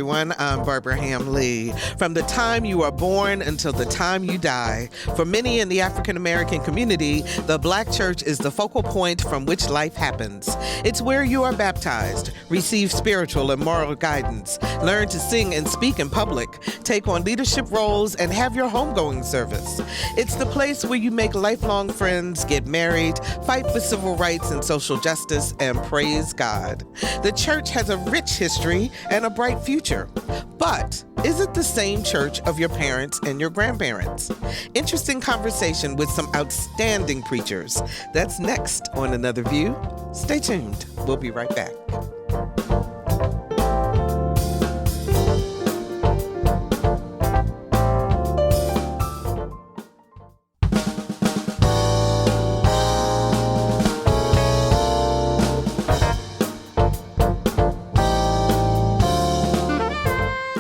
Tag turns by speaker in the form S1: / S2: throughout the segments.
S1: everyone. I'm Barbara Ham-Lee. From the time you are born until the time you die, for many in the African American community, the Black church is the focal point from which life happens. It's where you are baptized, receive spiritual and moral guidance, learn to sing and speak in public, take on leadership roles, and have your homegoing service. It's the place where you make lifelong friends, get married, fight for civil rights and social justice, and praise God. The church has a rich history and a bright future. But is it the same church of your parents and your grandparents? Interesting conversation with some outstanding preachers. That's next on Another View. Stay tuned. We'll be right back.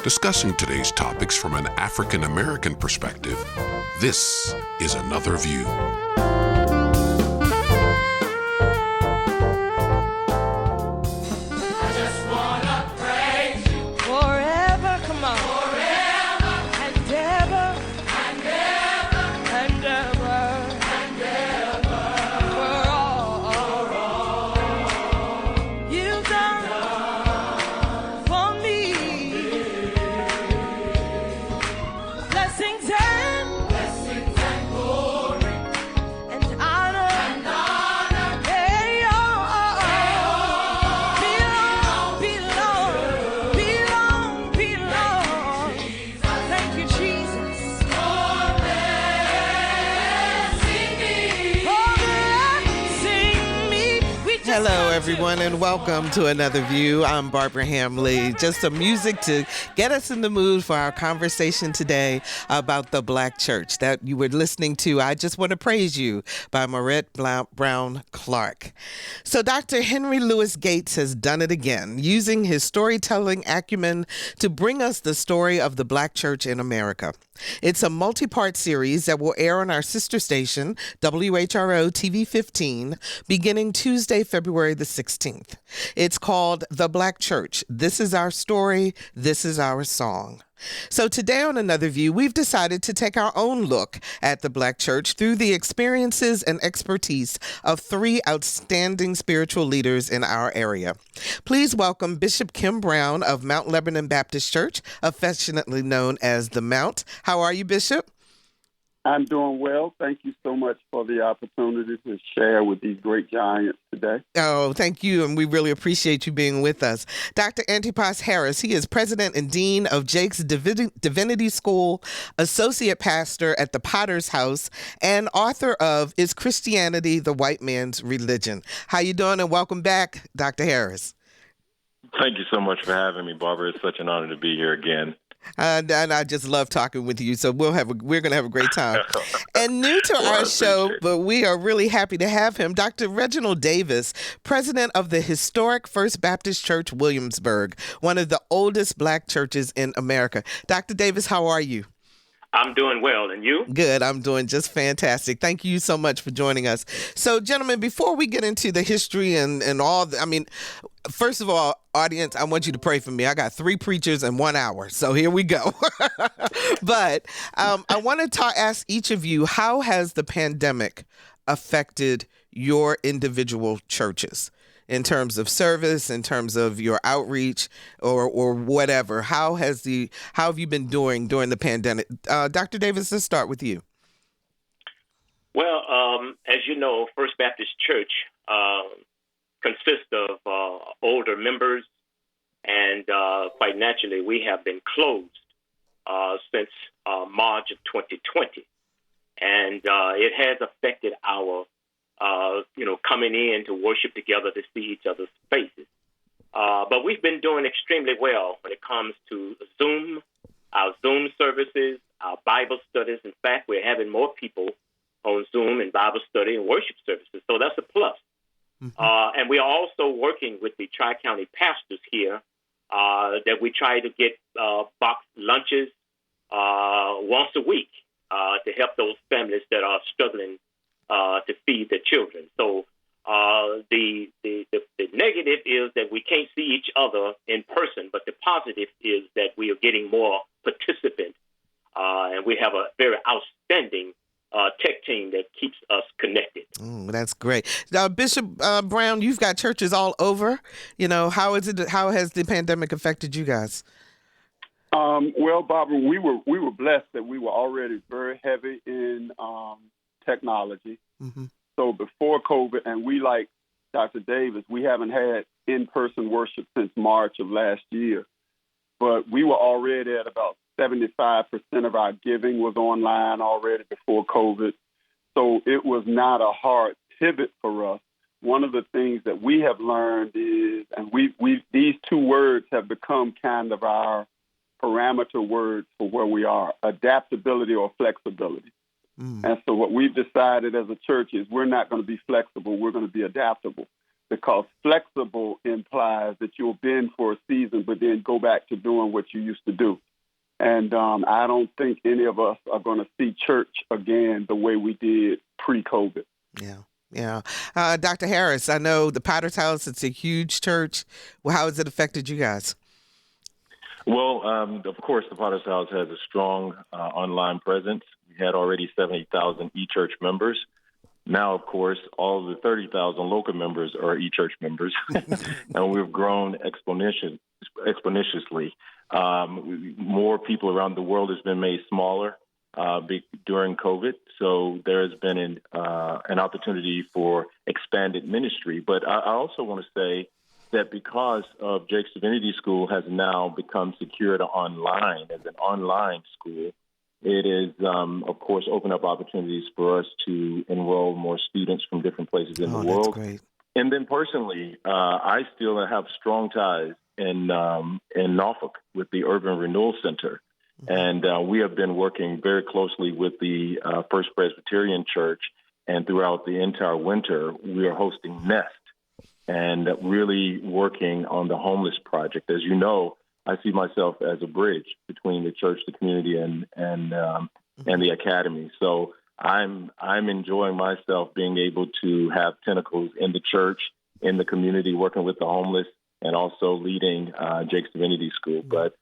S2: Discussing today's topics from an African American perspective, this is Another View.
S1: Hello, everyone, and welcome to Another View. I'm Barbara Ham-Lee. Just some music to get us in the mood for our conversation today about the Black church that you were listening to. I Just Want to Praise You by Marette Brown Clark. So Dr. Henry Louis Gates has done it again, using his storytelling acumen to bring us the story of the Black church in America. It's a multi-part series that will air on our sister station, WHRO TV 15, beginning Tuesday, February the 16th. It's called The Black Church. This is our story. This is our song. So today on Another View, we've decided to take our own look at the Black church through the experiences and expertise of three outstanding spiritual leaders in our area. Please welcome Bishop Kim Brown of Mount Lebanon Baptist Church, affectionately known as the Mount. How are you, Bishop?
S3: I'm doing well. Thank you so much for the opportunity to share with these great giants today.
S1: Oh, thank you, and we really appreciate you being with us. Dr. Antipas Harris, he is president and dean of Jake's Divinity School, associate pastor at the Potter's House, and author of Is Christianity the White Man's Religion? How you doing, and welcome back, Dr. Harris.
S4: Thank you so much for having me, Barbara. It's such an honor to be here again.
S1: And I just love talking with you, so we're going to have a great time. And new to our show, but we are really happy to have him, Dr. Reginald Davis, president of the historic First Baptist Church, Williamsburg, one of the oldest Black churches in America. Dr. Davis, how are you?
S5: I'm doing well, and you?
S1: Good. I'm doing just fantastic. Thank you so much for joining us. So, gentlemen, before we get into the history and all, first of all, audience, I want you to pray for me. I got 3 preachers in 1 hour, so here we go. But I want to ask each of you, how has the pandemic affected your individual churches? In terms of service, in terms of your outreach, or whatever, how have you been doing during the pandemic? Dr. Davis, let's start with you.
S5: Well, as you know, First Baptist Church consists of older members, and quite naturally, we have been closed since March of 2020, and it has affected our coming in to worship together, to see each other's faces. But we've been doing extremely well when it comes to Zoom, our Zoom services, our Bible studies. In fact, we're having more people on Zoom and Bible study and worship services, so that's a plus. Mm-hmm. And we are also working with the Tri-County pastors here that we try to get box lunches once a week to help those families that are struggling to feed their children. So the negative is that we can't see each other in person, but the positive is that we are getting more participants, and we have a very outstanding tech team that keeps us connected.
S1: That's great. Bishop Brown, you've got churches all over. How has the pandemic affected you guys?
S3: Well, Barbara, we were blessed that we were already very heavy in technology. Mm-hmm. So before COVID, and we, like Dr. Davis, we haven't had in-person worship since March of last year. But we were already at about 75% of our giving was online already before COVID. So it was not a hard pivot for us. One of the things that we have learned is, and these two words have become kind of our parameter words for where we are, adaptability or flexibility. And so what we've decided as a church is we're not going to be flexible, we're going to be adaptable, because flexible implies that you'll bend for a season but then go back to doing what you used to do. And I don't think any of us are going to see church again the way we did pre-COVID.
S1: Yeah. Dr. Harris, I know the Potter's House, it's a huge church. Well, how has it affected you guys?
S4: Well, of course, the Potter's House has a strong online presence. We had already 70,000 e-church members. Now, of course, all of the 30,000 local members are e-church members, and we've grown exponentially. More people around the world has been made smaller during COVID, so there has been an opportunity for expanded ministry. But I also want to say that because of Jake's Divinity School has now become secured online as an online school, it is, of course, opened up opportunities for us to enroll more students from different places in the world.
S1: That's great.
S4: And then personally, I still have strong ties in Norfolk with the Urban Renewal Center. And we have been working very closely with the First Presbyterian Church. And throughout the entire winter, we are hosting Nest and really working on the homeless project. As you know, I see myself as a bridge between the church, the community, and the academy. So I'm enjoying myself being able to have tentacles in the church, in the community, working with the homeless, and also leading Jake's Divinity School. But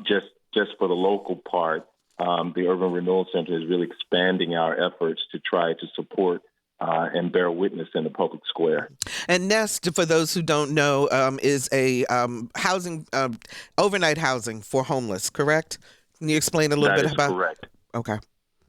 S4: just for the local part, the Urban Renewal Center is really expanding our efforts to try to support and bear witness in the public square.
S1: And Nest, for those who don't know, is a housing, overnight housing for homeless, correct? Can you explain a little bit about?
S4: That is correct.
S1: Okay.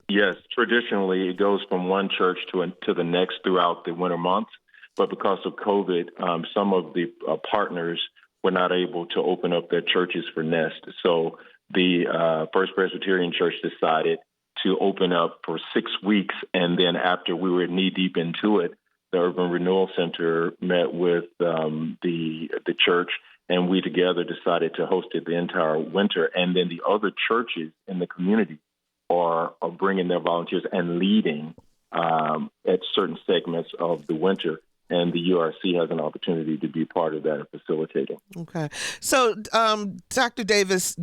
S4: Yes, traditionally it goes from one church to the next throughout the winter months. But because of COVID, some of the partners were not able to open up their churches for Nest. So the First Presbyterian Church decided to open up for 6 weeks. And then after we were knee deep into it, the Urban Renewal Center met with the church, and we together decided to host it the entire winter. And then the other churches in the community are bringing their volunteers and leading at certain segments of the winter. And the URC has an opportunity to be part of that and facilitating.
S1: Okay. So, Dr. Davis,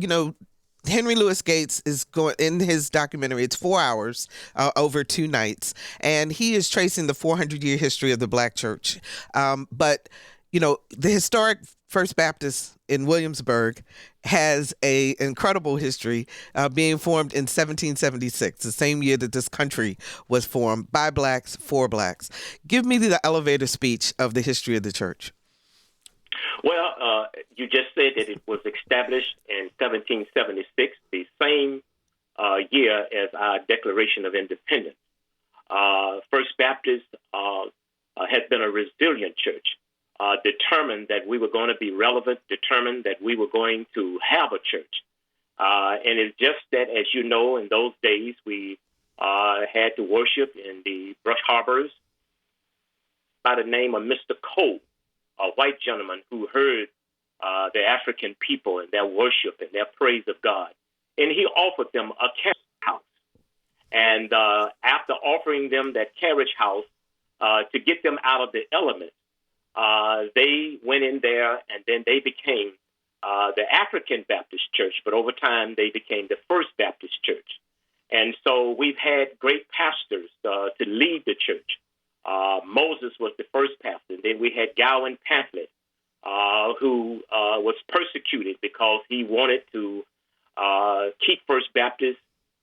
S1: Henry Louis Gates is going in his documentary. It's 4 hours over 2 nights, and he is tracing the 400-year history of the Black church. But the historic First Baptist in Williamsburg has an incredible history, being formed in 1776, the same year that this country was formed, by Blacks, for Blacks. Give me the elevator speech of the history of the church.
S5: Well, you just said that it was established in 1776, the same year as our Declaration of Independence. First Baptist has been a resilient church, determined that we were going to be relevant, determined that we were going to have a church. And it's just that, as you know, in those days, we had to worship in the brush harbors by the name of Mr. Cole, a white gentleman who heard the African people and their worship and their praise of God. And he offered them a carriage house. And after offering them that carriage house to get them out of the elements, they went in there and then they became the African Baptist Church. But over time, they became the First Baptist Church. And so we've had great pastors to lead the church. Moses was the first pastor. Then we had Gowan Pamphlet, who was persecuted because he wanted to keep First Baptist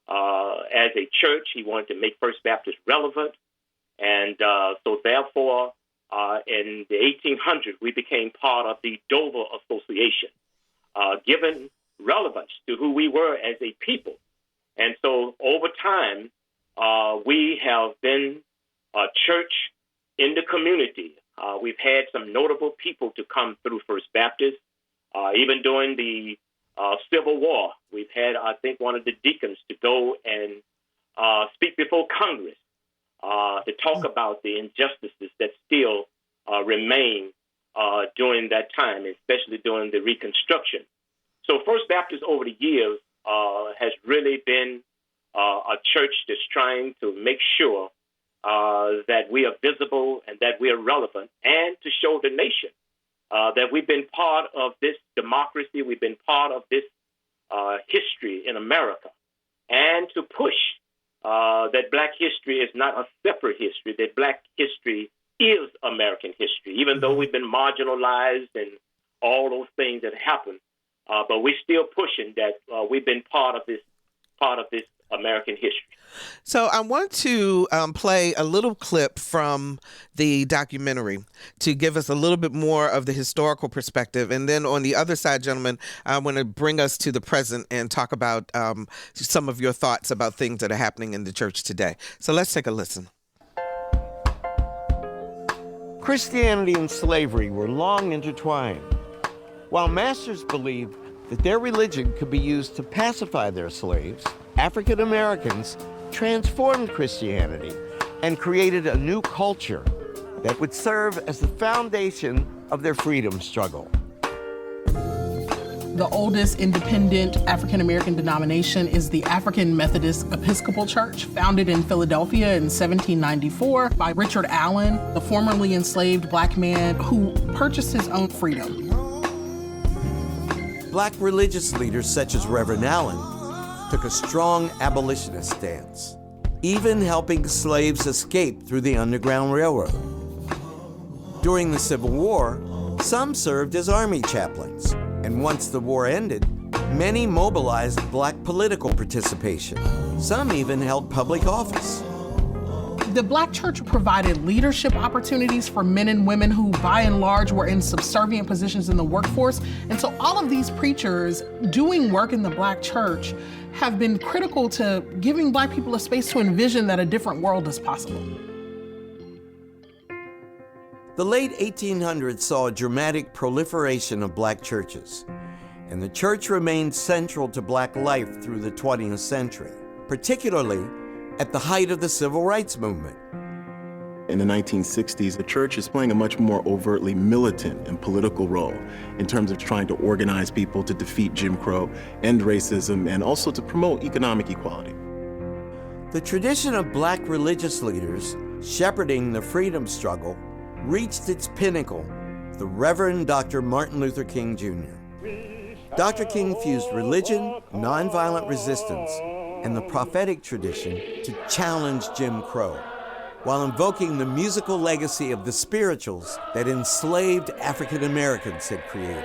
S5: as a church. He wanted to make First Baptist relevant. And so therefore, in the 1800s, we became part of the Dover Association, given relevance to who we were as a people. And so over time, we have been a church in the community. We've had some notable people to come through First Baptist. Even during the Civil War, we've had, I think, one of the deacons to go and speak before Congress to talk about the injustices that still remain during that time, especially during the Reconstruction. So First Baptist over the years has really been a church that's trying to make sure that we are visible and that we are relevant, and to show the nation that we've been part of this democracy, we've been part of this history in America, and to push that Black history is not a separate history, that Black history is American history, even though we've been marginalized and all those things that happen. But we're still pushing that we've been part of this American history.
S1: So I want to play a little clip from the documentary to give us a little bit more of the historical perspective. And then on the other side, gentlemen, I want to bring us to the present and talk about some of your thoughts about things that are happening in the church today. So let's take a listen.
S6: Christianity and slavery were long intertwined. While masters believed that their religion could be used to pacify their slaves, African Americans transformed Christianity and created a new culture that would serve as the foundation of their freedom struggle.
S7: The oldest independent African-American denomination is the African Methodist Episcopal Church, founded in Philadelphia in 1794 by Richard Allen, the formerly enslaved Black man who purchased his own freedom.
S6: Black religious leaders such as Reverend Allen took a strong abolitionist stance, even helping slaves escape through the Underground Railroad. During the Civil War, some served as army chaplains, and once the war ended, many mobilized Black political participation. Some even held public office.
S7: The Black church provided leadership opportunities for men and women who, by and large, were in subservient positions in the workforce. And so all of these preachers doing work in the Black church have been critical to giving Black people a space to envision that a different world is possible.
S6: The late 1800s saw a dramatic proliferation of Black churches, and the church remained central to Black life through the 20th century, particularly at the height of the Civil Rights Movement.
S8: In the 1960s, the church is playing a much more overtly militant and political role in terms of trying to organize people to defeat Jim Crow, end racism, and also to promote economic equality.
S6: The tradition of Black religious leaders shepherding the freedom struggle reached its pinnacle, the Reverend Dr. Martin Luther King Jr. Dr. King fused religion, nonviolent resistance, and the prophetic tradition to challenge Jim Crow, while invoking the musical legacy of the spirituals that enslaved African Americans had created.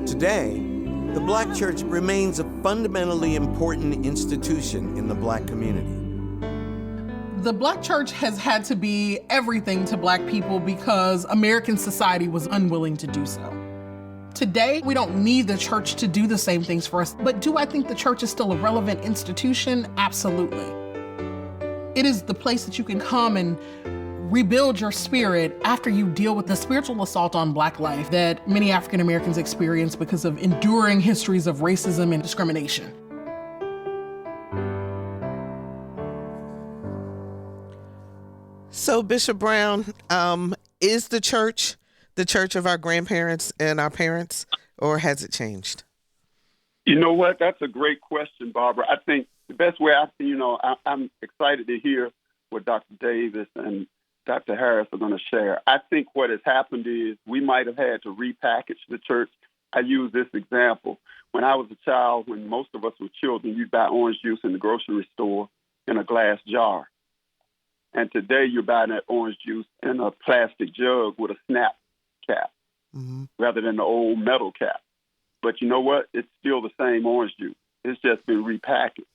S6: Today, the Black church remains a fundamentally important institution in the Black community.
S7: The Black church has had to be everything to Black people because American society was unwilling to do so. Today, we don't need the church to do the same things for us, but do I think the church is still a relevant institution? Absolutely. It is the place that you can come and rebuild your spirit after you deal with the spiritual assault on Black life that many African Americans experience because of enduring histories of racism and discrimination.
S1: So, Bishop Brown, is the church of our grandparents and our parents, or has it changed?
S3: You know what? That's a great question, Barbara. I think the best way I'm excited to hear what Dr. Davis and Dr. Harris are going to share. I think what has happened is we might have had to repackage the church. I use this example. When I was a child, when most of us were children, you'd buy orange juice in the grocery store in a glass jar. And today you're buying that orange juice in a plastic jug with a snap cap rather than the old metal cap. But you know what? It's still the same orange juice. It's just been repackaged.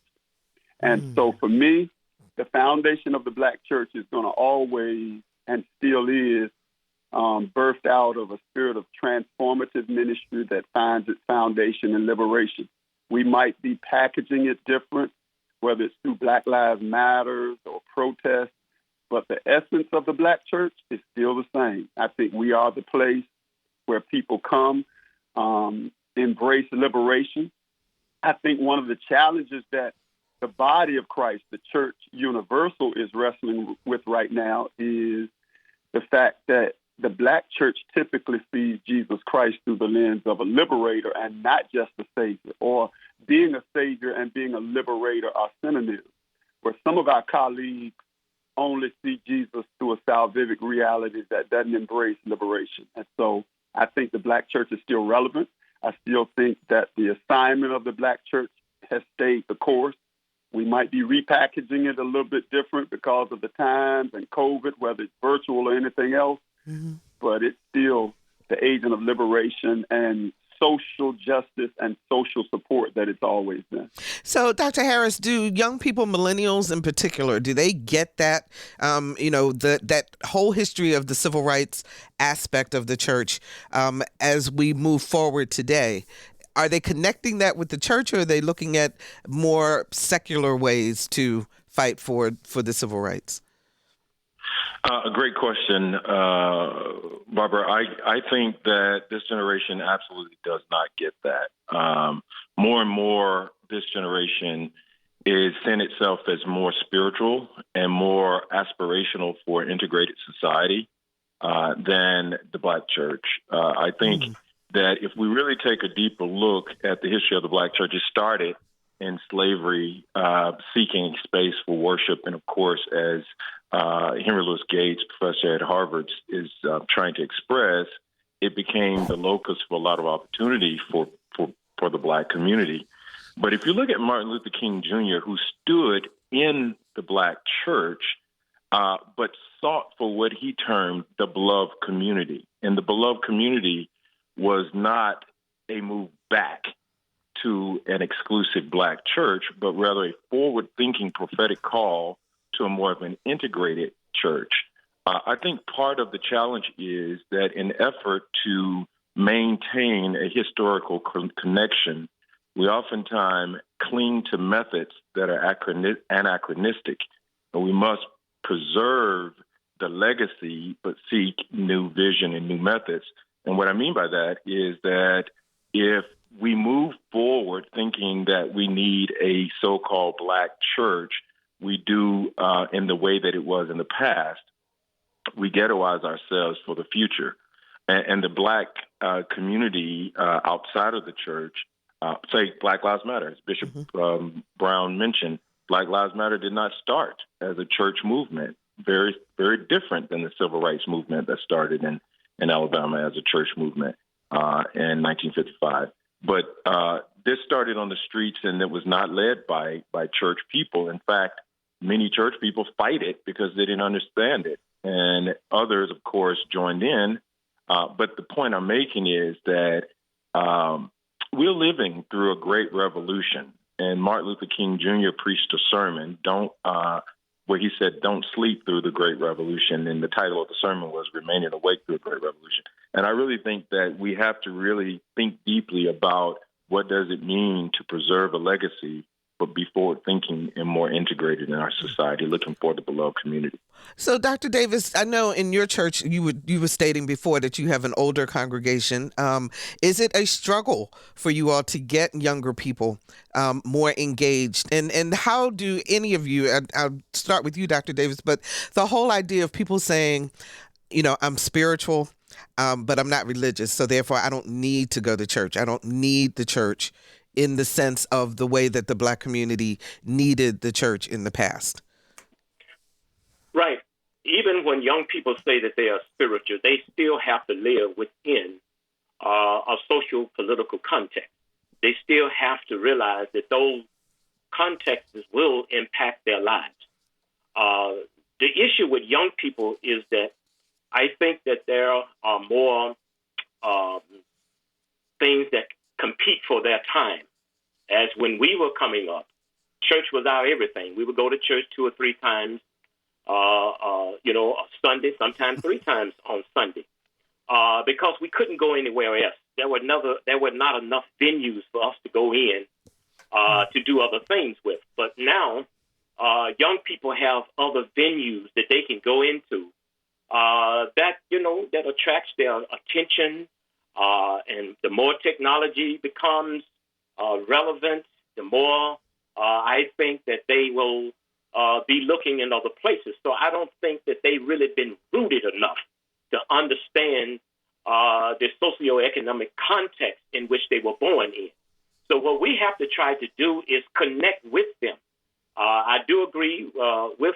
S3: And so for me, the foundation of the Black church is going to always and still is birthed out of a spirit of transformative ministry that finds its foundation in liberation. We might be packaging it different, whether it's through Black Lives Matter or protests, but the essence of the Black church is still the same. I think we are the place where people come, embrace liberation. I think one of the challenges that the body of Christ, the church universal, is wrestling with right now is the fact that the Black church typically sees Jesus Christ through the lens of a liberator and not just a savior, or being a savior and being a liberator are synonyms, where some of our colleagues only see Jesus through a salvific reality that doesn't embrace liberation. And so I think the Black church is still relevant. I still think that the assignment of the Black church has stayed the course. We might be repackaging it a little bit different because of the times and COVID, whether it's virtual or anything else, but it's still the agent of liberation and social justice and social support that it's always been.
S1: So, Dr. Harris, do young people, millennials in particular, do they get that, that whole history of the civil rights aspect of the church as we move forward today? Are they connecting that with the church, or are they looking at more secular ways to fight for the civil rights?
S4: A great question, Barbara. I think that this generation absolutely does not get that. More and more, this generation is seeing itself as more spiritual and more aspirational for an integrated society than the Black church. I think that if we really take a deeper look at the history of the Black church, it started in slavery, seeking space for worship, and of course, as Henry Louis Gates, professor at Harvard, is trying to express, it became the locus for a lot of opportunity for the Black community. But if you look at Martin Luther King Jr., who stood in the Black church, but sought for what he termed the beloved community. And the beloved community was not a move back to an exclusive Black church, but rather a forward-thinking prophetic call to a more of an integrated church. I think part of the challenge is that in effort to maintain a historical connection, we oftentimes cling to methods that are anachronistic, and we must preserve the legacy but seek new vision and new methods. And what I mean by that is that if we move forward thinking that we need a so-called Black church, we do in the way that it was in the past, we ghettoize ourselves for the future. And the Black community outside of the church, say Black Lives Matter, as Bishop Brown mentioned, Black Lives Matter did not start as a church movement, very, very different than the civil rights movement that started in Alabama as a church movement in 1955. But this started on the streets, and it was not led by church people. In fact, many church people fight it because they didn't understand it. And others, of course, joined in. But the point I'm making is that we're living through a great revolution. And Martin Luther King Jr. preached a sermon, where he said, "Don't sleep through the great revolution." And the title of the sermon was "Remaining Awake Through the Great Revolution." And I really think that we have to really think deeply about what does it mean to preserve a legacy, but be forward-thinking and more integrated in our society, looking for the beloved community.
S1: So, Dr. Davis, I know in your church you were stating before that you have an older congregation. Is it a struggle for you all to get younger people more engaged? And how do any of you, I'll start with you, Dr. Davis, but the whole idea of people saying, I'm spiritual, but I'm not religious, so therefore I don't need to go to church. I don't need the church in the sense of the way that the Black community needed the church in the past.
S5: Right. Even when young people say that they are spiritual, they still have to live within a social political context. They still have to realize that those contexts will impact their lives. the issue with young people is that I think that there are more things that compete for their time. As when we were coming up, church was our everything. We would go to church 2 or 3 times, a Sunday, sometimes 3 times on Sunday, because we couldn't go anywhere else. There were not enough venues for us to go in to do other things with. But now, young people have other venues that they can go into that attracts their attention. And the more technology becomes relevant, the more I think that they will be looking in other places. So I don't think that they've really been rooted enough to understand the socioeconomic context in which they were born in. So what we have to try to do is connect with them. I do agree with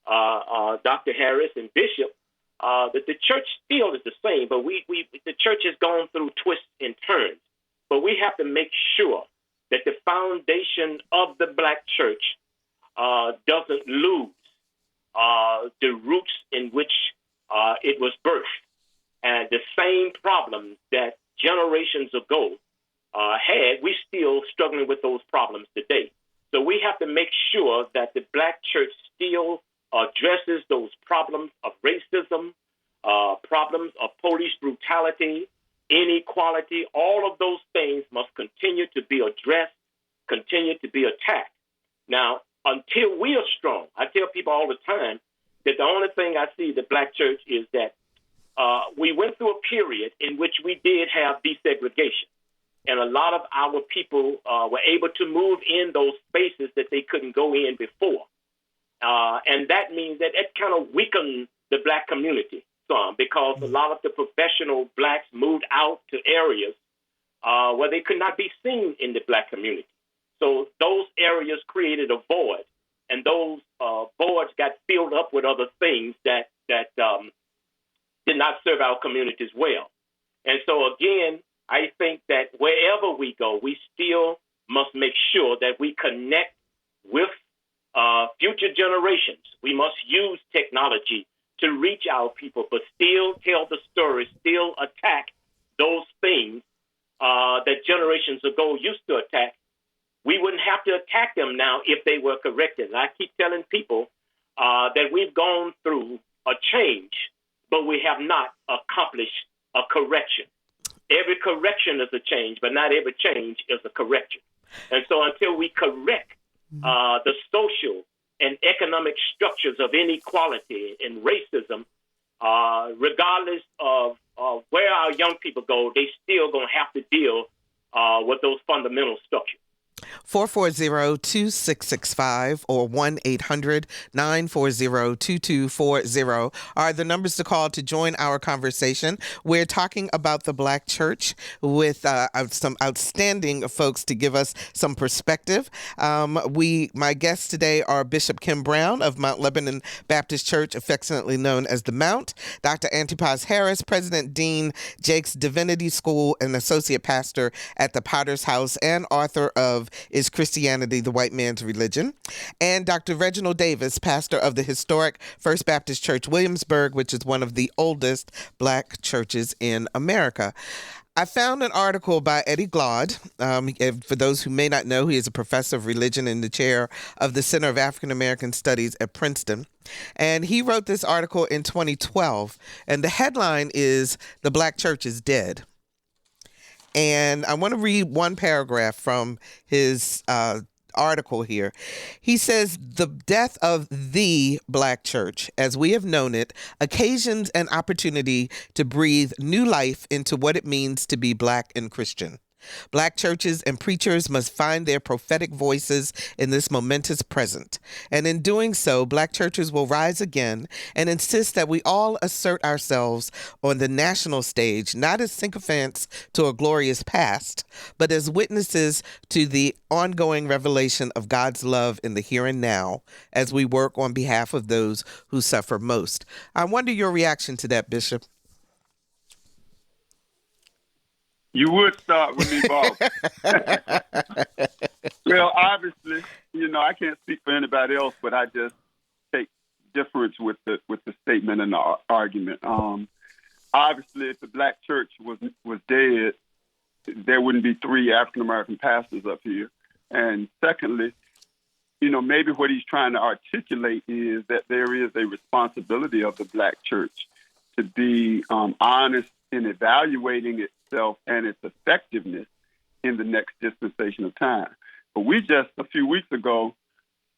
S5: Dr. Harris and Bishop that the church still is the same, but the church has gone through twists and turns. But we have to make sure that the foundation of the Black church doesn't lose the roots in which it was birthed. And the same problems that generations ago had, we're still struggling with those problems today. So we have to make sure that the Black church still addresses those problems of racism, problems of police brutality, inequality. All of those things must continue to be addressed, continue to be attacked. Now, until we are strong, I tell people all the time that the only thing I see the Black church is that we went through a period in which we did have desegregation. And a lot of our people were able to move in those spaces that they couldn't go in before. And that means that it kind of weakened the Black community some, because a lot of the professional Blacks moved out to areas where they could not be seen in the Black community. So those areas created a void, and those voids got filled up with other things that did not serve our communities well. And so, again, I think that wherever we go, we still must make sure that we connect with future generations. We must use technology to reach our people, but still tell the story, still attack those things that generations ago used to attack. We wouldn't have to attack them now if they were corrected. And I keep telling people that we've gone through a change, but we have not accomplished a correction. Every correction is a change, but not every change is a correction. And so until we correct the social and economic structures of inequality and racism, regardless of where our young people go, they still going to have to deal with those fundamental structures.
S1: 440-2665 or 1-800-940-2240 are the numbers to call to join our conversation. We're talking about the Black church with some outstanding folks to give us some perspective. My guests today are Bishop Kim Brown of Mount Lebanon Baptist Church, affectionately known as the Mount, Dr. Antipas Harris, President Dean Jake's Divinity School and Associate Pastor at the Potter's House and author of Is Christianity the White Man's Religion? And Dr. Reginald Davis, pastor of the historic First Baptist Church, Williamsburg, which is one of the oldest Black churches in America. I found an article by Eddie Glaude. For those who may not know, he is a professor of religion and the chair of the Center of African American Studies at Princeton. And he wrote this article in 2012. And the headline is, "The Black Church is Dead." And I want to read one paragraph from his article here. He says, "The death of the Black church, as we have known it, occasions an opportunity to breathe new life into what it means to be Black and Christian. Black churches and preachers must find their prophetic voices in this momentous present. And in doing so, Black churches will rise again and insist that we all assert ourselves on the national stage, not as sycophants to a glorious past, but as witnesses to the ongoing revelation of God's love in the here and now as we work on behalf of those who suffer most." I wonder your reaction to that, Bishop.
S3: You would start with me, Bob. Well, obviously, I can't speak for anybody else, but I just take difference with the statement and the argument. Obviously, if the black church was dead, there wouldn't be 3 African American pastors up here. And secondly, maybe what he's trying to articulate is that there is a responsibility of the black church to be honest in evaluating itself and its effectiveness in the next dispensation of time. But we just a few weeks ago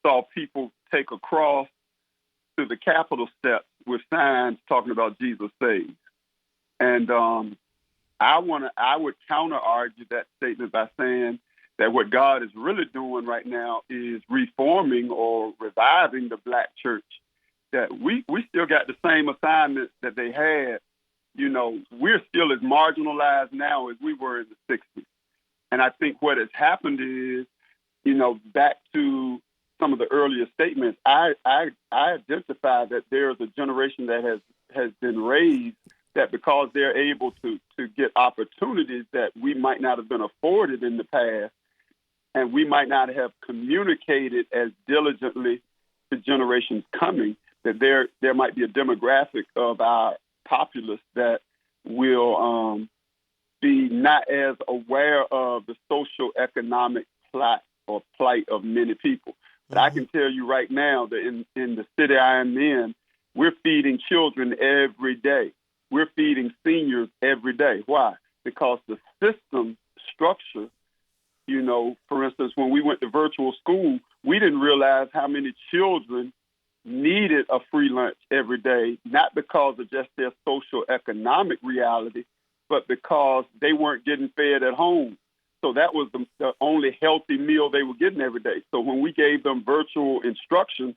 S3: saw people take a cross to the Capitol steps with signs talking about Jesus saves. And I would counter argue that statement by saying that what God is really doing right now is reforming or reviving the black church. That we still got the same assignments that they had. We're still as marginalized now as we were in the 60s. And I think what has happened is, back to some of the earlier statements, I identify that there is a generation that has been raised that because they're able to get opportunities that we might not have been afforded in the past, and we might not have communicated as diligently to generations coming, that there might be a demographic of our populace that will be not as aware of the social economic plight of many people. But I can tell you right now that in the city I am in, we're feeding children every day. We're feeding seniors every day. Why? Because the system structure, for instance, when we went to virtual school, we didn't realize how many children needed a free lunch every day, not because of just their social economic reality, but because they weren't getting fed at home. So that was the only healthy meal they were getting every day. So when we gave them virtual instruction,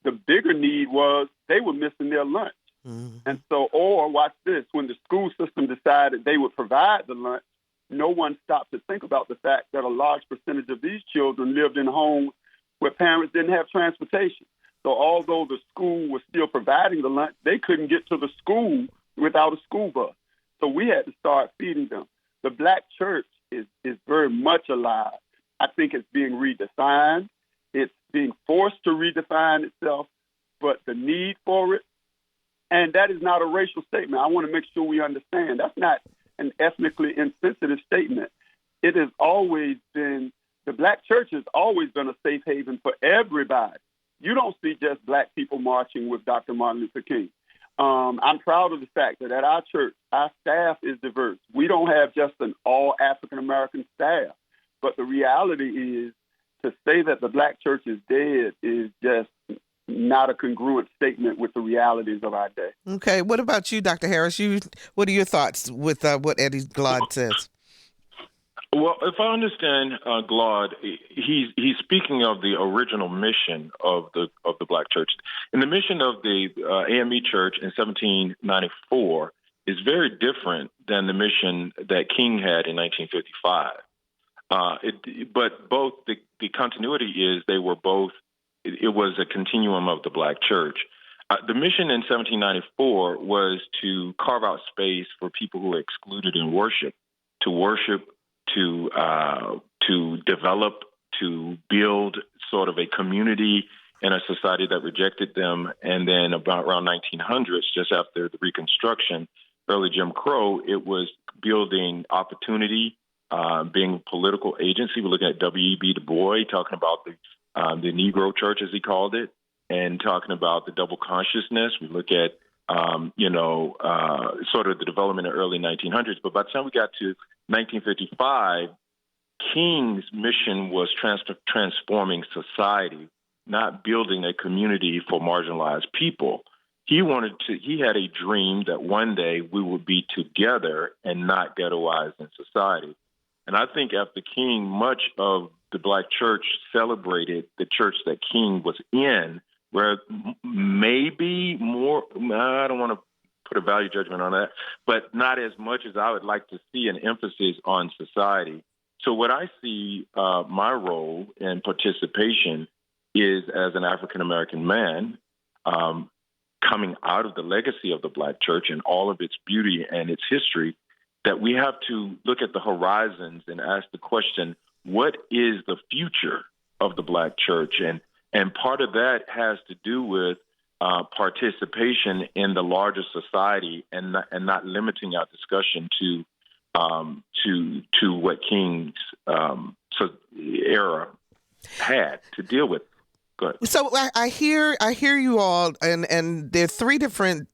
S3: the bigger need was they were missing their lunch. Mm-hmm. And so, or watch this, when the school system decided they would provide the lunch, no one stopped to think about the fact that a large percentage of these children lived in homes where parents didn't have transportation. So although the school was still providing the lunch, they couldn't get to the school without a school bus. So we had to start feeding them. The black church is very much alive. I think it's being redefined. It's being forced to redefine itself, but the need for it, and that is not a racial statement. I want to make sure we understand. That's not an ethnically insensitive statement. It has always been, the black church has always been a safe haven for everybody. You don't see just black people marching with Dr. Martin Luther King. I'm proud of the fact that at our church, our staff is diverse. We don't have just an all African-American staff. But the reality is, to say that the black church is dead is just not a congruent statement with the realities of our day.
S1: Okay. What about you, Dr. Harris? What are your thoughts with what Eddie Glaude says?
S4: Well, if I understand Glaude, he's speaking of the original mission of the black church. And the mission of the AME Church in 1794 is very different than the mission that King had in 1955. But both the continuity is they were both. It was a continuum of the black church. The mission in 1794 was to carve out space for people who were excluded in worship, to develop, to build sort of a community in a society that rejected them. And then around 1900s, just after the Reconstruction, early Jim Crow, it was building opportunity, being a political agency. We're looking at W.E.B. Du Bois talking about the Negro Church, as he called it, and talking about the double consciousness. We look at, sort of the development in the early 1900s. But by the time we got to 1955, King's mission was transforming society, not building a community for marginalized people. He had a dream that one day we would be together and not ghettoized in society. And I think after King, much of the black church celebrated the church that King was in, where maybe more, I don't want to put a value judgment on that, but not as much as I would like to see an emphasis on society. So what I see my role and participation is as an African-American man coming out of the legacy of the black church and all of its beauty and its history, that we have to look at the horizons and ask the question, what is the future of the black church? And part of that has to do with participation in the larger society, and not limiting our discussion to what King's era had to deal with. Go ahead.
S1: So I hear you all, and there are three different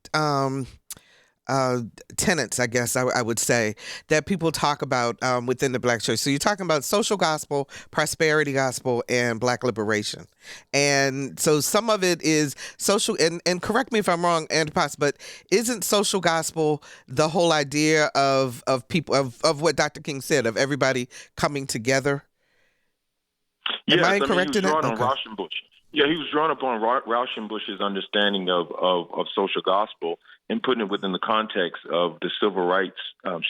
S1: tenets, I guess I would say, that people talk about within the Black church. So you're talking about social gospel, prosperity gospel, and Black liberation. And so some of it is social, and correct me if I'm wrong, Antipas, but isn't social gospel the whole idea of people, of what Dr. King said, of everybody coming together? Am I correct in that?
S4: He was drawn upon Rauschenbusch's understanding of social gospel and putting it within the context of the civil rights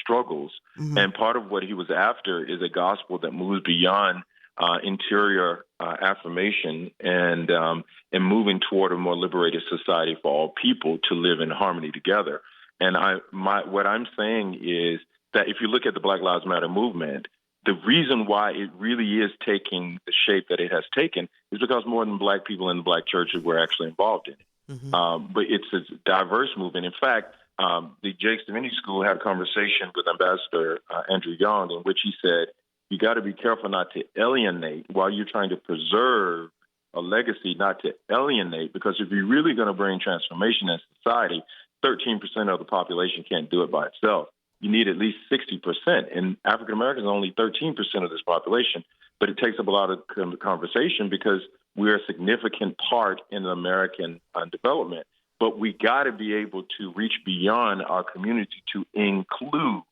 S4: struggles. Mm-hmm. And part of what he was after is a gospel that moves beyond interior affirmation and moving toward a more liberated society for all people to live in harmony together. And what I'm saying is that if you look at the Black Lives Matter movement, the reason why it really is taking the shape that it has taken is because more than Black people in the Black churches were actually involved in it. Mm-hmm. But it's a diverse movement. In fact, the Jake's Divinity School had a conversation with Ambassador Andrew Young, in which he said, you got to be careful not to alienate while you're trying to preserve a legacy, not to alienate, because if you're really going to bring transformation in society, 13% of the population can't do it by itself. You need at least 60%. And African Americans are only 13% of this population, but it takes up a lot of conversation because we're a significant part in American development. But we got to be able to reach beyond our community to include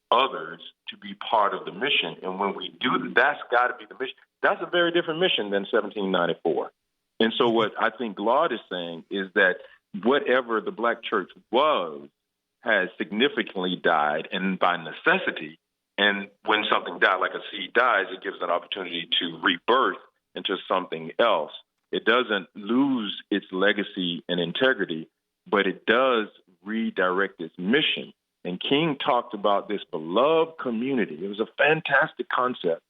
S4: others to be part of the mission. And when we do, that's got to be the mission. That's a very different mission than 1794. And so what I think Glaude is saying is that whatever the Black church was has significantly died, and by necessity. And when something dies, like a seed dies, it gives an opportunity to rebirth into something else. It doesn't lose its legacy and integrity, but it does redirect its mission. And King talked about this beloved community. It was a fantastic concept.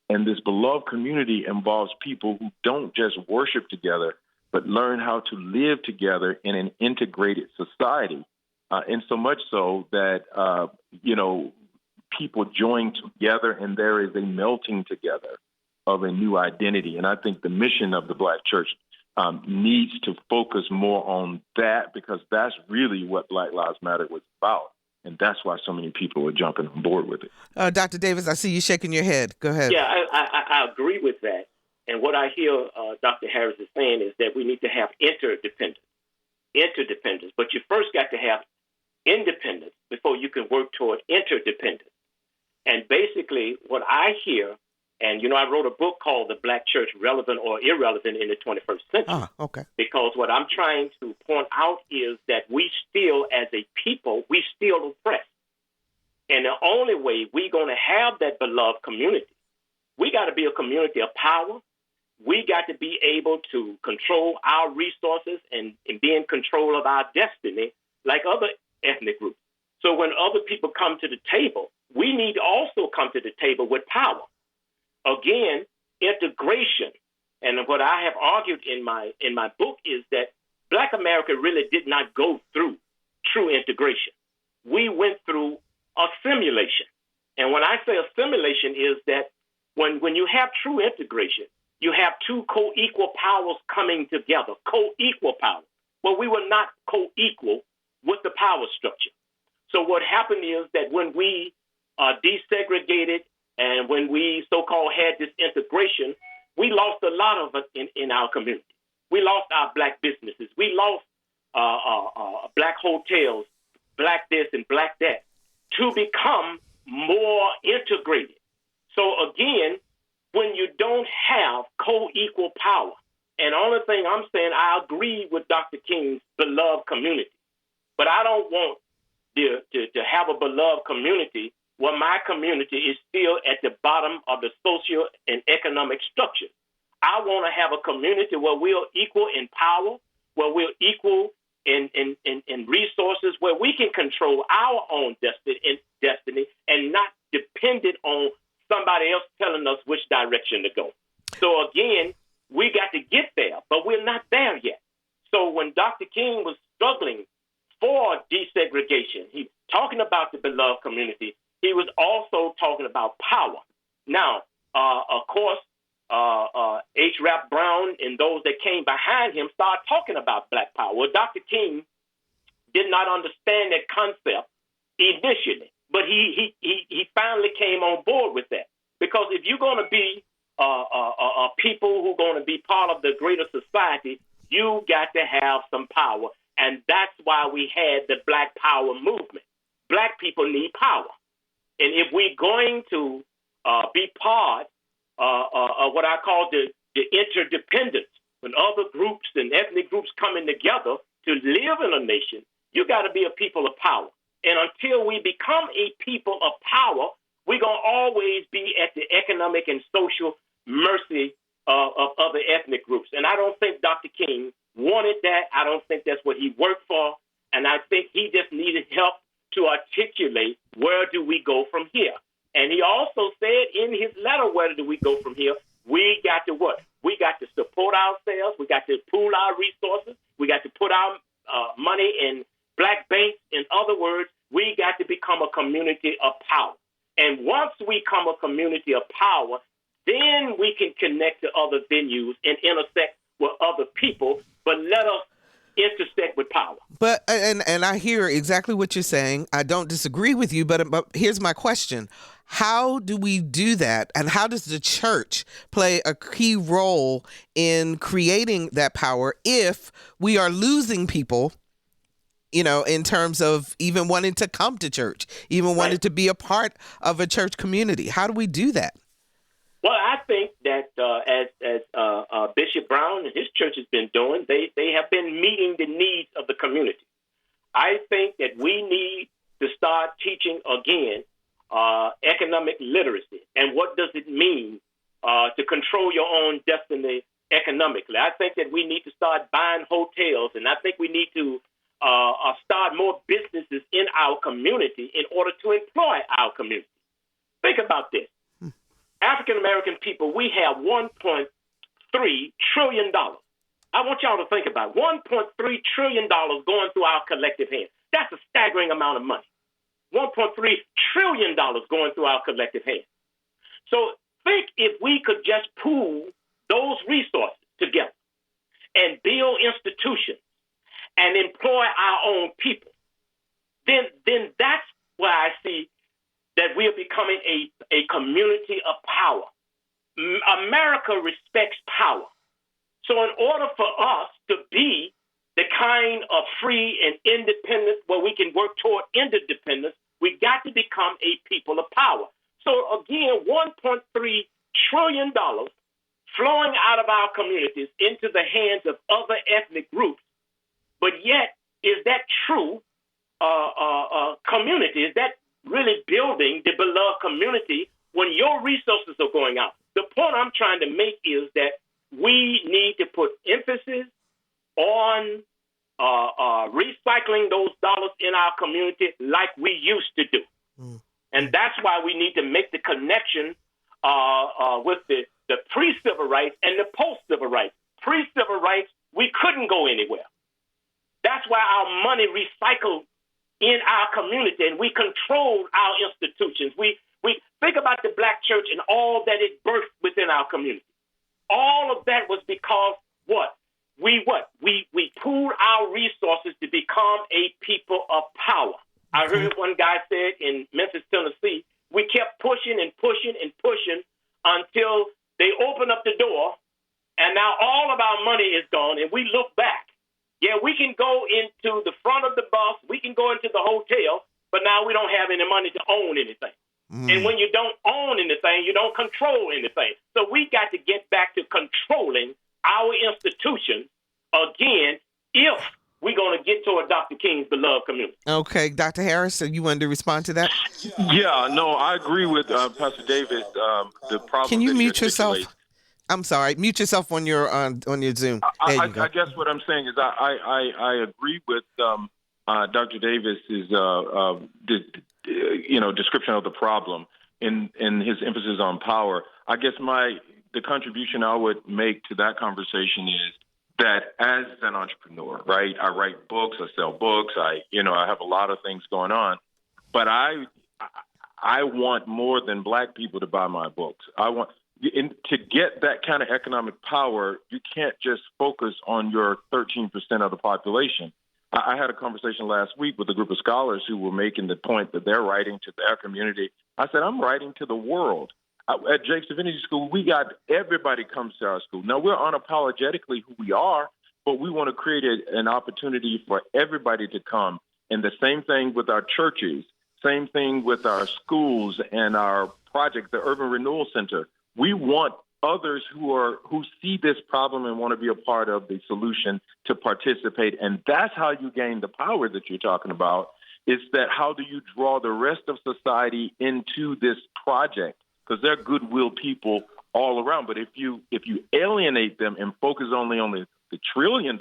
S4: And this beloved community involves people who don't just worship together, but learn how to live together in an integrated society. And so much so that, people join together and there is a melting together of a new identity. And I think the mission of the Black church needs to focus more on that, because that's really what Black Lives Matter was about. And that's why so many people are jumping on board with it.
S1: Dr. Davis, I see you shaking your head. Go ahead.
S5: Yeah, I agree with that. And what I hear Dr. Harris is saying is that we need to have interdependence. But you first got to have independence before you can work toward interdependence. And basically what I hear, and, I wrote a book called The Black Church, Relevant or Irrelevant in the 21st Century.
S1: Okay.
S5: Because what I'm trying to point out is that we still, as a people, we still oppress. And the only way we're going to have that beloved community, we got to be a community of power. We got to be able to control our resources and be in control of our destiny like other ethnic groups. So when other people come to the table, we need to also come to the table with power. Again, integration. And what I have argued in my book is that Black America really did not go through true integration. We went through assimilation. And when I say assimilation is that when you have true integration, you have two co-equal powers coming together, co-equal powers. Well, we were not co-equal with the power structure. So what happened is that when we desegregated and when we so-called had this integration, we lost a lot of us in our community. We lost our Black businesses. We lost Black hotels, Black this and Black that, to become more integrated. So again, when you don't have co-equal power, and the only thing I'm saying, I agree with Dr. King's beloved community, but I don't want to have a beloved community where my community is still at the bottom of the social and economic structure. I want to have a community where we're equal in power, where we're equal in resources, where we can control our own destiny and not dependent on somebody else telling us which direction to go. So again, we got to get there, but we're not there yet. So when when Dr. King was struggling for desegregation, he was talking about the beloved community. He was also talking about power. Now, of course, H. Rap Brown and those that came behind him started talking about black power. Well, Dr. King did not understand that concept initially, but he finally came on board with that. Because if you're going to be people who are going to be part of the greater society, you got to have some power. And that's why we had the Black Power movement. Black people need power. And if we're going to be part of what I call the interdependence, when other groups and ethnic groups coming together to live in a nation, you got to be a people of power. And until we become a people of power, we're going to always be at the economic and social mercy of other ethnic groups. And I don't think Dr. King wanted that. I don't think that's what he worked for. And I think he just needed help to articulate where do we go from here. And he also said in his letter, where do we go from here? We got to what? We got to support ourselves. We got to pool our resources. We got to put our money in black banks. In other words, we got to become a community of power. And once we become a community of power, then we can connect to other venues and intersect with other people. But let us intersect with power.
S1: But and I hear exactly what you're saying. I don't disagree with you, but here's my question. How do we do that? And how does the church play a key role in creating that power if we are losing people, you know, in terms of even wanting to come to church, even wanting to be a part of a church community? How do we do that?
S5: Well, I think that as Bishop Brown and his church has been doing, they have been meeting the needs of the community. I think that we need to start teaching again economic literacy. And what does it mean to control your own destiny economically? I think that we need to start buying hotels, and I think we need to start more businesses in our community in order to employ our community. Think about this. African-American people, we have $1.3 trillion. I want y'all to think about it. $1.3 trillion going through our collective hands. That's a staggering amount of money. $1.3 trillion going through our collective hands. So think if we could just pool those resources together and build institutions and employ our own people, then that's where I see that we are becoming a community of power. America respects power. So in order for us to be the kind of free and independent where we can work toward interdependence, we got to become a people of power. So again, $1.3 trillion flowing out of our communities into the hands of other ethnic groups. But yet, is that true community? Is that really building the beloved community when your resources are going out? The point I'm trying to make is that we need to put emphasis on recycling those dollars in our community like we used to do. And that's why we need to make the connection with the pre-civil rights and the post-civil rights. Pre-civil rights, we couldn't go anywhere. That's why our money recycled in our community, and we controlled our institutions. We think about the black church and all that it birthed within our community. All of that was because we pooled our resources to become a people of power. I heard one guy said in Memphis, Tennessee, we kept pushing and pushing and pushing until they opened up the door, and now all of our money is gone, and we look back. Yeah, we can go into the front of the bus, we can go into the hotel, but now we don't have any money to own anything. And when you don't own anything, you don't control anything. So we got to get back to controlling our institutions again if we're going to get toward Dr. King's beloved community.
S1: Okay, Dr. Harris, so you wanted to respond to that?
S4: Yeah, no, I agree with Pastor Davis. The problem.
S1: Can you mute yourself? I'm sorry. Mute yourself on your Zoom.
S4: I guess what I'm saying is I agree with Dr. Davis's description of the problem in his emphasis on power. I guess the contribution I would make to that conversation is that as an entrepreneur, right, I write books, I sell books, I have a lot of things going on, but I want more than Black people to buy my books. To get that kind of economic power, you can't just focus on your 13% of the population. I had a conversation last week with a group of scholars who were making the point that they're writing to their community. I said, I'm writing to the world. At Jake's Divinity School, we got everybody comes to our school. Now, we're unapologetically who we are, but we want to create an opportunity for everybody to come. And the same thing with our churches, same thing with our schools and our project, the Urban Renewal Center. We want others who see this problem and want to be a part of the solution to participate. And that's how you gain the power that you're talking about. It's that how do you draw the rest of society into this project? Because they're goodwill people all around. But if you alienate them and focus only on the $1 trillion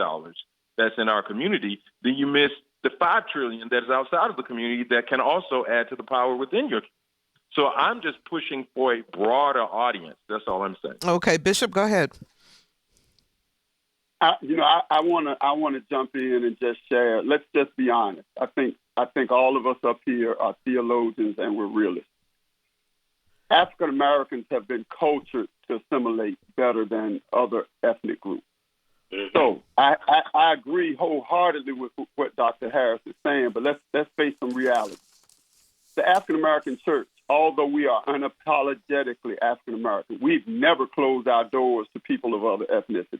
S4: that's in our community, then you miss the $5 trillion that is outside of the community that can also add to the power within your. So I'm just pushing for a broader audience. That's all I'm saying.
S1: Okay, Bishop, go ahead.
S3: I want to jump in and just share. Let's just be honest. I think all of us up here are theologians and we're realists. African Americans have been cultured to assimilate better than other ethnic groups. Mm-hmm. So I agree wholeheartedly with what Dr. Harris is saying, but let's face some reality. The African American church, although we are unapologetically African American, we've never closed our doors to people of other ethnicities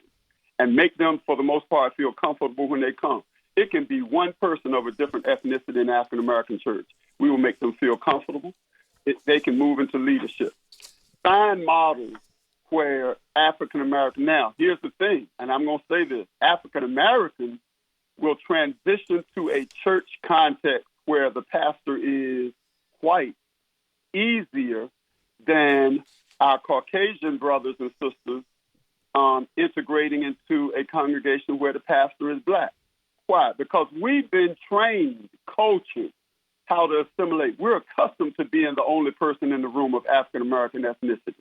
S3: and make them, for the most part, feel comfortable when they come. It can be one person of a different ethnicity in the African American church. We will make them feel comfortable. They can move into leadership. Find models where African American, now here's the thing, and I'm going to say this, African Americans will transition to a church context where the pastor is white easier than our Caucasian brothers and sisters integrating into a congregation where the pastor is Black. Why? Because we've been trained, cultured, how to assimilate. We're accustomed to being the only person in the room of African American ethnicity.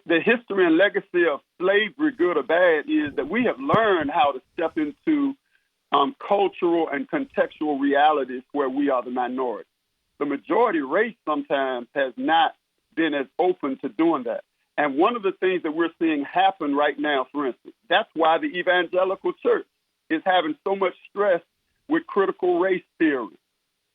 S3: The history and legacy of slavery, good or bad, is that we have learned how to step into cultural and contextual realities where we are the minority. The majority race sometimes has not been as open to doing that. And one of the things that we're seeing happen right now, for instance, that's why the evangelical church is having so much stress with critical race theory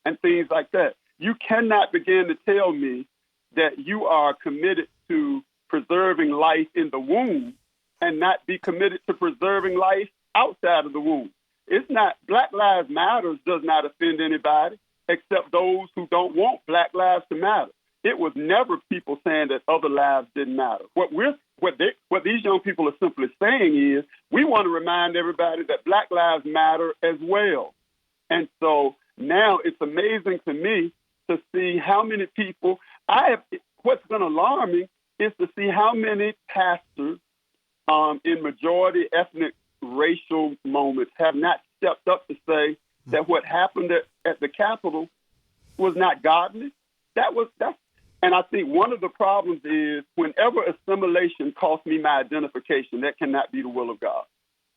S3: and things like that. You cannot begin to tell me that you are committed to preserving life in the womb and not be committed to preserving life outside of the womb. It's not, Black Lives Matter does not offend anybody except those who don't want Black lives to matter. It was never people saying that other lives didn't matter. What these young people are simply saying is we want to remind everybody that Black lives matter as well. And so now it's amazing to me to see how many people what's been alarming is to see how many pastors in majority ethnic racial moments have not stepped up to say that what happened at the Capitol was not godly. And I think one of the problems is whenever assimilation costs me my identification, that cannot be the will of God.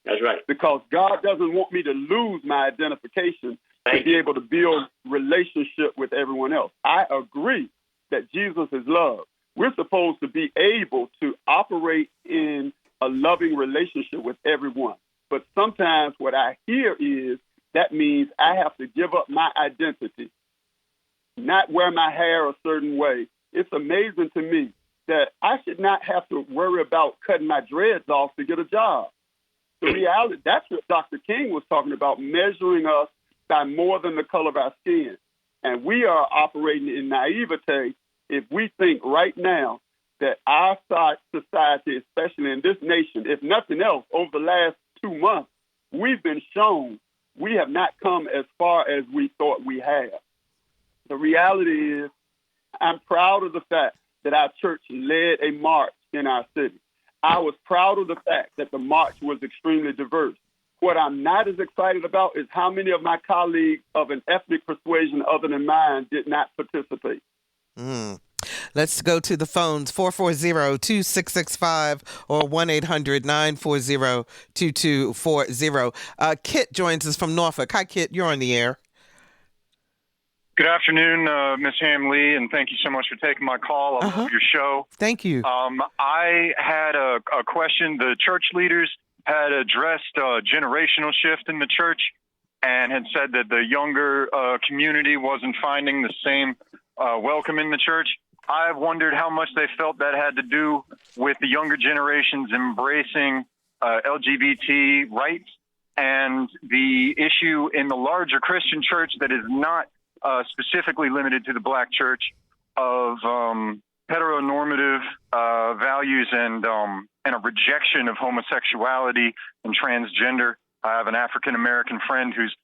S5: That's right.
S3: Because God doesn't want me to lose my identification to be able to build relationship with everyone else. I agree that Jesus is love. We're supposed to be able to operate in a loving relationship with everyone. But sometimes what I hear is that means I have to give up my identity, not wear my hair a certain way. It's amazing to me that I should not have to worry about cutting my dreads off to get a job. The reality, that's what Dr. King was talking about, measuring us by more than the color of our skin. And we are operating in naivete if we think right now that our society, especially in this nation, if nothing else, over the last 2 months, we've been shown we have not come as far as we thought we have. The reality is I'm proud of the fact that our church led a march in our city. I was proud of the fact that the march was extremely diverse. What I'm not as excited about is how many of my colleagues of an ethnic persuasion other than mine did not participate.
S1: Let's go to the phones, 440-2665 or 1-800-940-2240. Kit joins us from Norfolk. Hi, Kit. You're on the air.
S9: Good afternoon, Ms. Ham-Lee, and thank you so much for taking my call. I love your show.
S1: Thank you.
S9: I had a question. The church leaders had addressed a generational shift in the church and had said that the younger community wasn't finding the same welcome in the church. I've wondered how much they felt that had to do with the younger generations embracing LGBT rights and the issue in the larger Christian church that is not specifically limited to the Black church of heteronormative values and a rejection of homosexuality and transgender. I have an African-American friend who's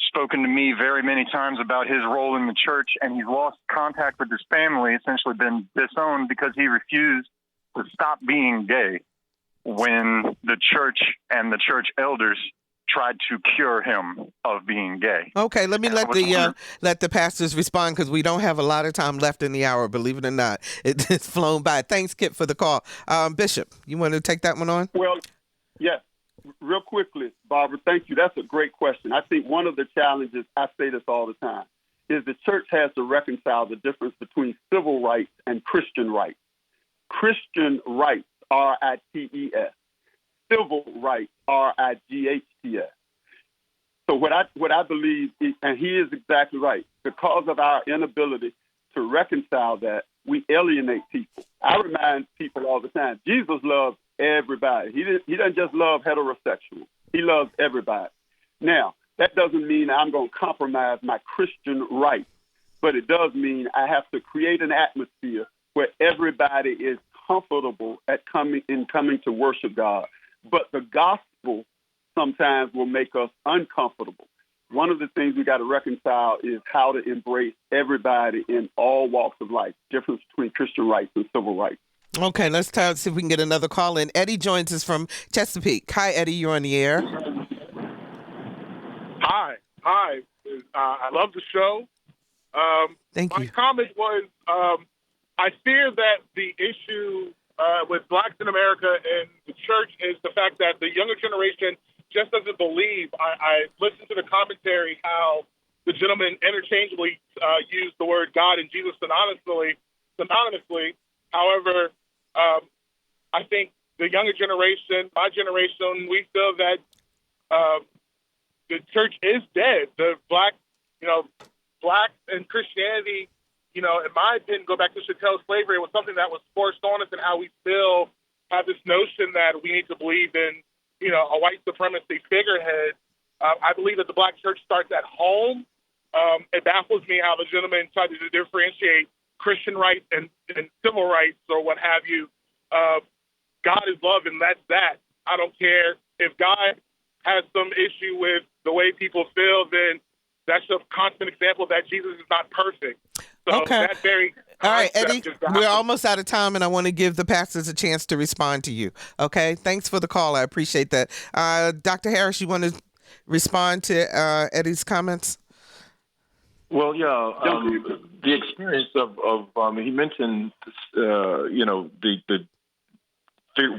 S9: spoken to me very many times about his role in the church, and he's lost contact with his family, essentially been disowned because he refused to stop being gay when the church and the church elders tried to cure him of being gay.
S1: Okay, let me let the pastors respond because we don't have a lot of time left in the hour, believe it or not. It's flown by. Thanks, Kip, for the call. Bishop, you want to take that one on?
S3: Well, yes. Real quickly, Barbara, thank you. That's a great question. I think one of the challenges, I say this all the time, is the church has to reconcile the difference between civil rights and Christian rights. Christian rights, R-I-T-E-S. Civil rights, R-I-G-H-T-S. So what I believe, and he is exactly right, because of our inability to reconcile that, we alienate people. I remind people all the time, Jesus loves everybody. He doesn't just love heterosexuals. He loves everybody. Now, that doesn't mean I'm going to compromise my Christian rights, but it does mean I have to create an atmosphere where everybody is comfortable at coming to worship God. But the gospel sometimes will make us uncomfortable. One of the things we got to reconcile is how to embrace everybody in all walks of life, difference between Christian rights and civil rights.
S1: Okay, let's see if we can get another call in. Eddie joins us from Chesapeake. Hi, Eddie, you're on the air.
S10: Hi. I love the show.
S1: Thank you.
S10: My comment was I fear that the issue with blacks in America and the church is the fact that the younger generation just doesn't believe. I listened to the commentary how the gentleman interchangeably used the word God and Jesus synonymously. However, I think the younger generation, my generation, we feel that the church is dead. The blacks and Christianity, in my opinion, go back to chattel slavery. It was something that was forced on us, and how we still have this notion that we need to believe in, a white supremacy figurehead. I believe that the Black church starts at home. It baffles me how the gentleman tried to differentiate Christian rights and civil rights or what have you. God is love, and that's that. I don't care if God has some issue with the way people feel, then that's a constant example that Jesus is not perfect. So
S1: okay.
S10: That very
S1: all right, Eddie, we're almost out of time, and I want to give the pastors a chance to respond to you. Okay, thanks for the call. I appreciate that. Dr. Harris, you want to respond to Eddie's comments?
S4: Well, yeah, the experience of he mentioned, the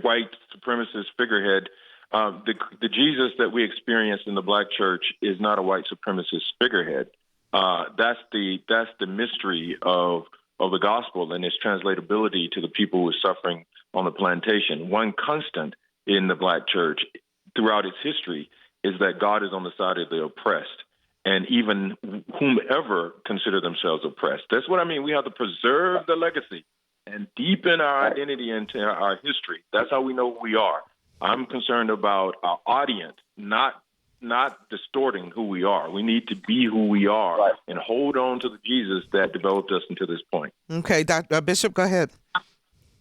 S4: white supremacist figurehead. The Jesus that we experience in the Black church is not a white supremacist figurehead. That's the mystery of the gospel and its translatability to the people who are suffering on the plantation. One constant in the Black church throughout its history is that God is on the side of the oppressed, and even whomever consider themselves oppressed. That's what I mean. We have to preserve the legacy and deepen our identity into our history. That's how we know who we are. I'm concerned about our audience, not distorting who we are. We need to be who we are and hold on to the Jesus that developed us into this point.
S1: Okay, Bishop, go ahead.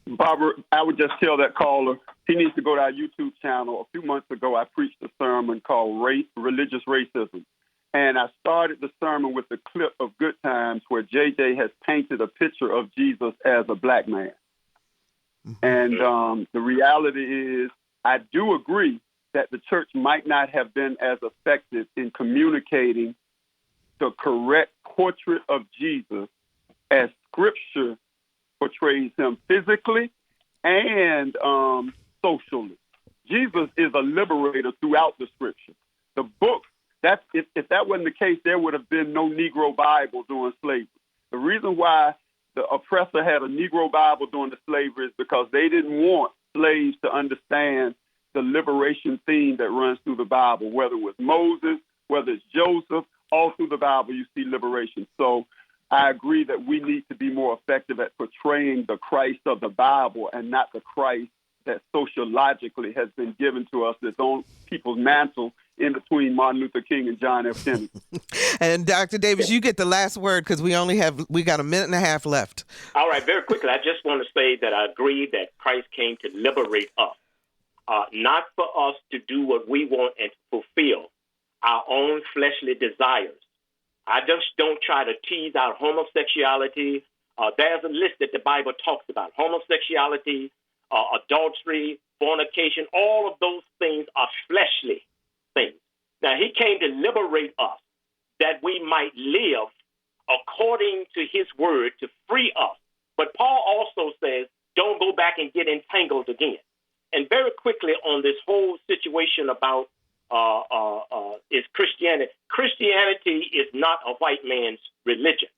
S3: Barbara, I would just tell that caller he needs to go to our YouTube channel. A few months ago, I preached a sermon called Religious Racism. And I started the sermon with a clip of Good Times where JJ has painted a picture of Jesus as a black man. Mm-hmm. And the reality is, I do agree that the church might not have been as effective in communicating the correct portrait of Jesus as Scripture portrays him physically and socially. Jesus is a liberator throughout the scripture. The book, if that wasn't the case, there would have been no Negro Bible during slavery. The reason why the oppressor had a Negro Bible during the slavery is because they didn't want slaves to understand the liberation theme that runs through the Bible, whether it was Moses, whether it's Joseph, all through the Bible you see liberation. So I agree that we need to be more effective at portraying the Christ of the Bible and not the Christ that sociologically has been given to us that's on people's mantle in between Martin Luther King and John F. Kennedy.
S1: And Dr. Davis, you get the last word because we got a minute and a half left.
S5: All right, very quickly, I just want to say that I agree that Christ came to liberate us, not for us to do what we want and fulfill our own fleshly desires. I just don't try to tease out homosexuality. There's a list that the Bible talks about. Homosexuality, adultery, fornication, all of those things are fleshly things. Now, he came to liberate us that we might live according to his word to free us. But Paul also says, don't go back and get entangled again. And very quickly on this whole situation about is Christianity. Christianity is not a white man's religion.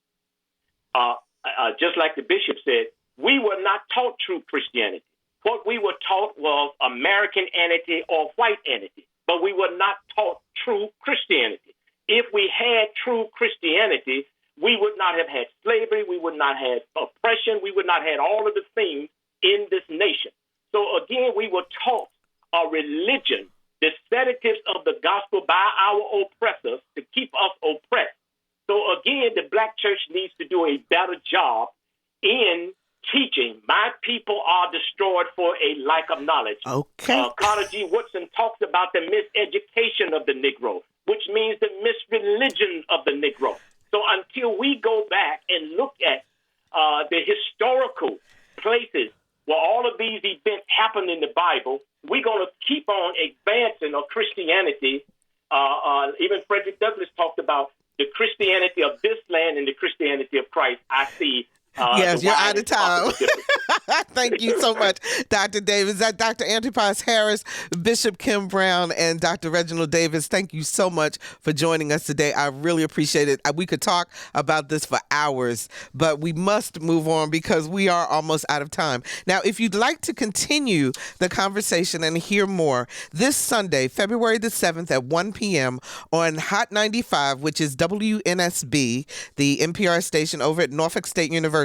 S5: Just like the bishop said, we were not taught true Christianity. What we were taught was Americanity or whiteanity, but we were not taught true Christianity. If we had true Christianity, we would not have had slavery, we would not have oppression, we would not have all of the things in this nation. So again, we were taught a religion, the sedatives of the gospel by our oppressors to keep us oppressed. So again, the Black church needs to do a better job in teaching. My people are destroyed for a lack of knowledge.
S1: Okay.
S5: Carter G. Woodson talks about the miseducation of the Negro, which means the misreligion of the Negro. So until we go back and look at the historical places where all of these events happen in the Bible, we're going to keep on advancing of Christianity. Even Frederick Douglass talked about the Christianity of this land and the Christianity of Christ. I see.
S1: Yes, you're out of time. Thank you so much, Dr. Davis. Dr. Antipas Harris, Bishop Kim Brown, and Dr. Reginald Davis, thank you so much for joining us today. I really appreciate it. We could talk about this for hours, but we must move on because we are almost out of time. Now, if you'd like to continue the conversation and hear more, this Sunday, February the 7th at 1 p.m. on Hot 95, which is WNSB, the NPR station over at Norfolk State University.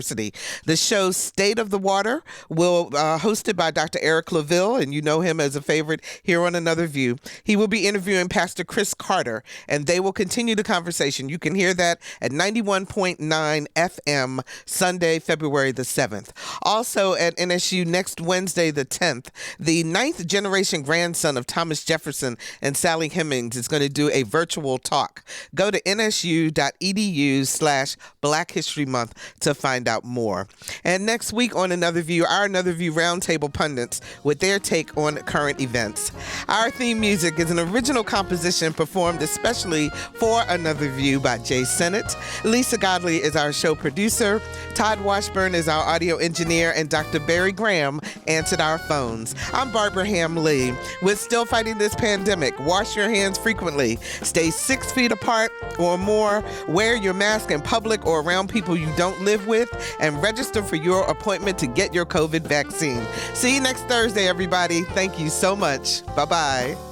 S1: The show State of the Water will hosted by Dr. Eric LaVille, and you know him as a favorite here on Another View. He will be interviewing Pastor Chris Carter, and they will continue the conversation. You can hear that at 91.9 FM Sunday, February the 7th. Also at NSU next Wednesday the 10th, the 9th generation grandson of Thomas Jefferson and Sally Hemings is going to do a virtual talk. Go to nsu.edu/Black History Month to find out more. And next week on Another View, our Another View Roundtable pundits with their take on current events. Our theme music is an original composition performed especially for Another View by Jay Sennett. Lisa Godley is our show producer. Todd Washburn is our audio engineer, and Dr. Barry Graham answered our phones. I'm Barbara Ham Lee. We're still fighting this pandemic. Wash your hands frequently. Stay 6 feet apart or more. Wear your mask in public or around people you don't live with, and register for your appointment to get your COVID vaccine. See you next Thursday, everybody. Thank you so much. Bye-bye.